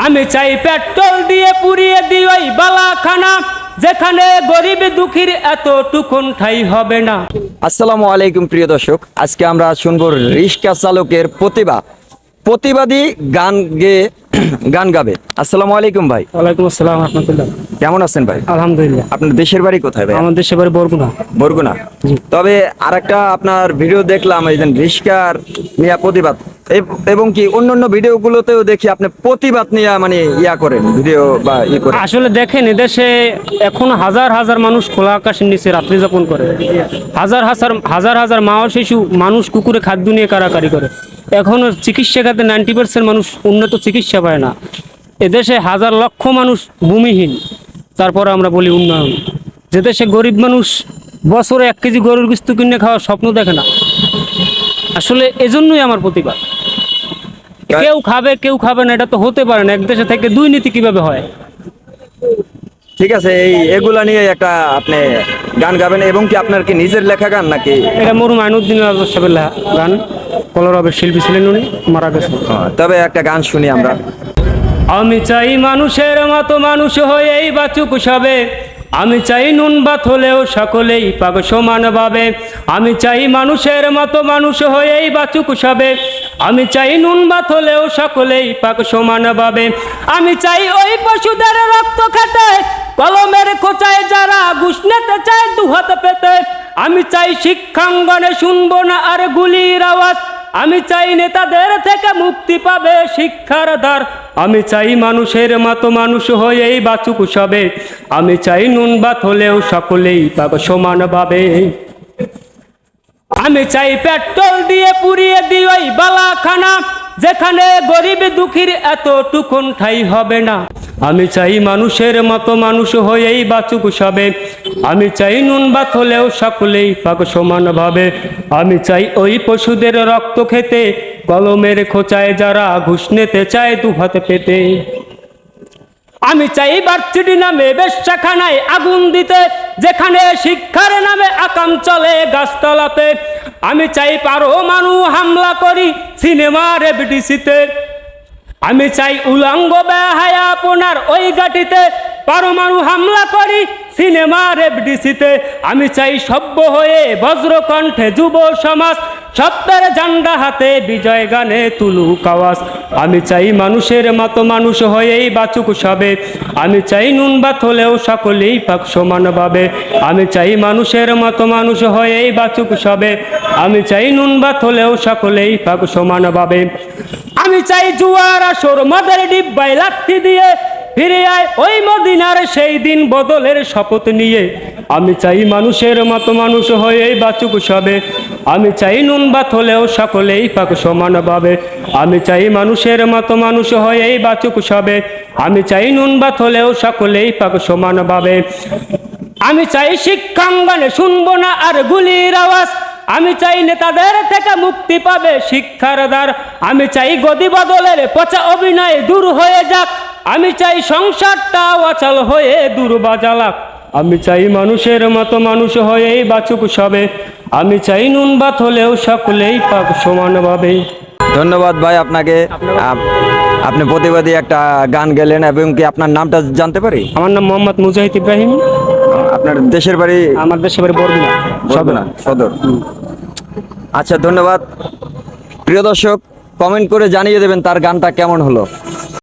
আমি চাই পেট্রোল দিয়ে পুড়িয়ে দিই ওই বালাখানা, যেখানে গরিব দুঃখীর এতটুকুন ঠাই হবে না। আসসালামু আলাইকুম প্রিয় দর্শক, আজকে আমরা শুনবো রিক্সা চালকের প্রতিবাদী গান গাবে। আসসালামু আলাইকুম ভাই। ওয়ালাইকুম আসসালাম রাহমাতুল্লাহ। কেমন আছেন ভাই? আলহামদুলিল্লাহ। আপনার দেশের বাড়ি কোথায় ভাই? আমার দেশের বাড়ি বরগুনা। বরগুনা। তবে আরেকটা আপনার ভিডিও দেখলাম, এই যে রিক্সার নিয়ে প্রতিবাদ, এবং কি অন্যান্য ভিডিওগুলোতেও দেখি আপনি প্রতিবাদ নিয়ে মানে করেন ভিডিও বা করেন। আসলে দেখেন, এদেশে এখন হাজার হাজার মানুষ খোলা আকাশের নিচে রাত্রি যাপন করে, হাজার হাজার মা ও শিশু মানুষ কুকুরে খাদ্য নিয়ে কারাকারি করে। এখনো চিকিৎসা খাতে 90% মানুষ উন্নত চিকিৎসা পায় না। এদেশে হাজার লক্ষ মানুষ ভূমিহীন, তারপর আমরা বলি উন্নয়ন। যে দেশে গরিব মানুষ বছরে 1 কেজি গরুর গোশত কিনে খাওয়ার স্বপ্ন দেখে না। আসলে এজন্যই আমার প্রতিবাদ। কেউ খাবে কেউ খাবে না, এটা তো হতে পারে না। এক দেশে থেকে দুর্নীতি কিভাবে হয়? ঠিক আছে, এগুলা নিয়ে একটা আপনি গান গাবেন, এবং কি আপনার কি নিজের লেখা গান নাকি? এটা মরহুম আইনুদ্দিন আজম সাহেবের লেখা গান। কলরবের শিল্পী ছিলেন উনি, মারা গেছেন। তবে একটা গান শুনি আমরা। আমি চাই মানুষের মতো মানুষ হয়েই বাঁচুক সবে, আমি চাই নুন ভাত হলেও সকলেই পাক সমানভাবে। আমি চাই মানুষের মতো মানুষ হয়েই বাঁচুক সবে, আমি চাই নুন ভাত হলেও সকলেই পাক সমানভাবে। আমি চাই ওই পশুদের রক্ত খেতে, কলমের খোঁচায় যারা ঘুষ নিতে চায় দুহাত পেতে। আমি চাই শিক্ষাঙ্গনে শুনবো না আর গুলির আওয়াজ, আমি চাই নেতাদের থেকে মুক্তি পাবে শিক্ষার ধার। আমি চাই মানুষের মতো মানুষ হয়েই বাঁচুক সবে, আমি চাই নুন ভাত হলেও সকলেই পাবে সমানভাবে। আমি চাই পেট্রোল দিয়ে পুড়িয়ে দিই ওই বালাখানা, যেখানে গরিব দুঃখীর এতটুকুন ঠাই হবে না। আমি চাই মানুষের মতো মানুষ হয়েই বাঁচুক সবে, আমি চাই নুন ভাত হলেও সকলেই পাক সমানভাবে। আমি চাই ওই পশুদের রক্ত খেতে, কলমের খোঁচায় যারা ঘুষ নিতে চায় দুহাত পেতে। আমি চাই ভার্সিটি নামে বেশ্যাখানায় আগুন দিতে, যেখানে শিক্ষার নামে আকাম চলে গাছতলাতে। আমি চাই পারমাণু হামলা করি সিনেমার এফডিসিতে। আমি চাই উলঙ্গ বেহায়া আপনার ওই গাটিতে, পারমাণু হামলা করি সিনেমার এফডিসিতে। আমি চাই সভ্য হয়ে বজ্রকণ্ঠে যুব সমাজ, সত্যের ঝান্ডা হাতে বিজয় গানে তুলুক আওয়াজ। আমি চাই মানুষের মতো মানুষ হয়েই বাঁচুক সবে, আমি চাই নুন ভাত হলেও সকলেই পাক সমানভাবে। আমি চাই মানুষের মতো মানুষ হয়েই বাঁচুক সবে, আমি চাই নুন ভাত হলেও সকলেই পাক সমানভাবে। আমি চাই জুয়ার আসর মদের ডিব্বায় লাথি দিয়ে, ফিরে আয় ওই মদিনার সেই দিন বদলের শপথ নিয়ে। আমি চাই মানুষের মতো মানুষ হয়েই বাঁচুক সবে, আমি চাই নুন ভাত হলেও সকলেই পাক সমানভাবে। আমি চাই মানুষের মতো মানুষ হয়েই বাঁচুক সবে, আমি চাই নুন ভাত হলেও সকলেই পাক সমানভাবে। আমি চাই শিক্ষাঙ্গনে শুনবো না আর গুলির আওয়াজ, আমি চাই নেতাদের থেকে মুক্তি পাবে শিক্ষার দ্বার। আমি চাই গদি বদলের পচা অভিনয় দূর হয়ে যাক, আমি চাই সংসারটা অচল হয়ে দুর্বাজালাক। আমি চাই মানুষের মতো মানুষ হয়েই বাঁচুক সবে, আমি চাই নুন ভাত হলেও সকলেই পাক সমানভাবে। ধন্যবাদ ভাই আপনাকে। আপনি প্রতিবাদী একটা গান গেলেন, এবং কি আপনার নামটা জানতে পারি? আমার নাম মোহাম্মদ মুজাহিদ ইব্রাহিম। আপনার দেশের বাড়ি? আমার দেশের বাড়ি বরগুনা সদর। আচ্ছা, ধন্যবাদ। প্রিয় দর্শক, কমেন্ট করে জানিয়ে দেবেন তার গানটা কেমন হলো।